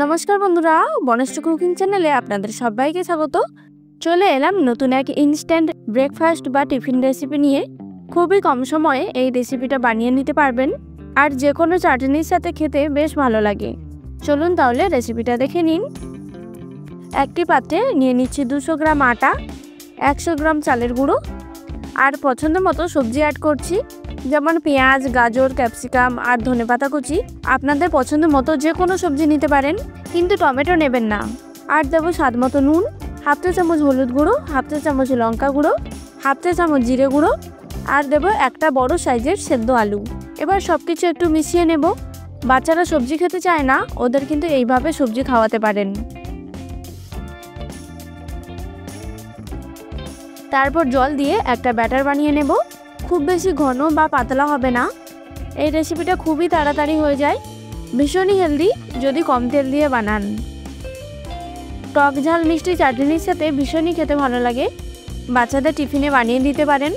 নমস্কার বন্ধুরা, বনশ্রী কুকিং চ্যানেলে আপনাদের সবাইকে স্বাগত। চলে এলাম নতুন এক ইনস্ট্যান্ট ব্রেকফাস্ট বা টিফিন রেসিপি নিয়ে। খুবই কম সময়ে এই রেসিপিটা বানিয়ে নিতে পারবেন, আর যে কোনো চাটনির সাথে খেতে বেশ ভালো লাগে। চলুন তাহলে রেসিপিটা দেখে নিন। একটি পাত্রে নিয়ে নিচ্ছি 200 গ্রাম আটা, 100 গ্রাম চালের গুঁড়ো, আর পছন্দ মতো সবজি অ্যাড করছি, যেমন পেঁয়াজ, গাজর, ক্যাপসিকাম আর ধনেপাতা কুচি। আপনাদের পছন্দ মতো যে কোনো সবজি নিতে পারেন, কিন্তু টমেটো নেবেন না। আর দেবো স্বাদ মতো নুন, হাফ চা চামচ হলুদ গুঁড়ো, হাফ চা চামচ লঙ্কা গুঁড়ো, হাফ চা চামচ জিরে গুঁড়ো, আর দেবো একটা বড় সাইজের সেদ্ধ আলু। এবার সব কিছু একটু মিশিয়ে নেব। বাচ্চারা সবজি খেতে চায় না, ওদের কিন্তু এইভাবে সবজি খাওয়াতে পারেন। তারপর জল দিয়ে একটা ব্যাটার বানিয়ে নেব। খুব বেশি ঘন বা পাতলা হবে না। এই রেসিপিটা খুবই তাড়াতাড়ি হয়ে যায়, ভীষণই হেলদি যদি কম তেল দিয়ে বানান। টক ঝাল মিষ্টি চাটনির সাথে ভীষণই খেতে ভালো লাগে। বাচ্চাদের টিফিনে বানিয়ে দিতে পারেন।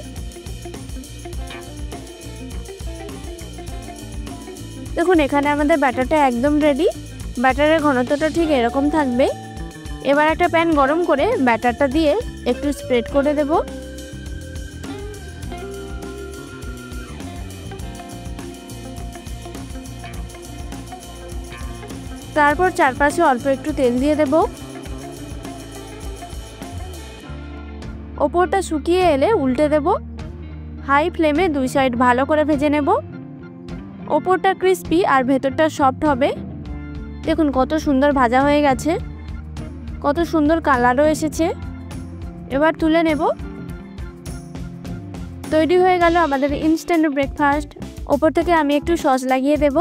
দেখুন, এখানে আমাদের ব্যাটারটা একদম রেডি। ব্যাটারের ঘনত্বটা ঠিক এরকম থাকবে। এবার একটা প্যান গরম করে ব্যাটারটা দিয়ে একটু স্প্রেড করে দেব। তারপর চারপাশে অল্প একটু তেল দিয়ে দেব। ওপরটা শুকিয়ে এলে উল্টে দেব। হাই ফ্লেমে দুই সাইড ভালো করে ভেজে নেব। ওপরটা ক্রিস্পি আর ভেতরটা সফট হবে। দেখুন কত সুন্দর ভাজা হয়ে গেছে, কত সুন্দর কালারও এসেছে। এবার তুলে নেব। তৈরি হয়ে গেল আমাদের ইনস্ট্যান্ট ব্রেকফাস্ট। ওপর থেকে আমি একটু সস লাগিয়ে দেব।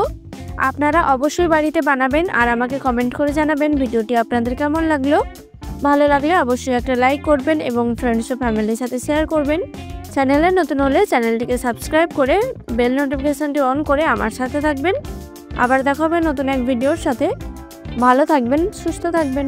আপনারা অবশ্যই বাড়িতে বানাবেন আর আমাকে কমেন্ট করে জানাবেন ভিডিওটি আপনাদের কেমন লাগলো। ভালো লাগলে অবশ্যই একটা লাইক করবেন এবং ফ্রেন্ডস ও ফ্যামিলির সাথে শেয়ার করবেন। চ্যানেলে নতুন হলে চ্যানেলটিকে সাবস্ক্রাইব করে বেল নোটিফিকেশনটি অন করে আমার সাথে থাকবেন। আবার দেখা হবে নতুন এক ভিডিওর সাথে। ভালো থাকবেন, সুস্থ থাকবেন।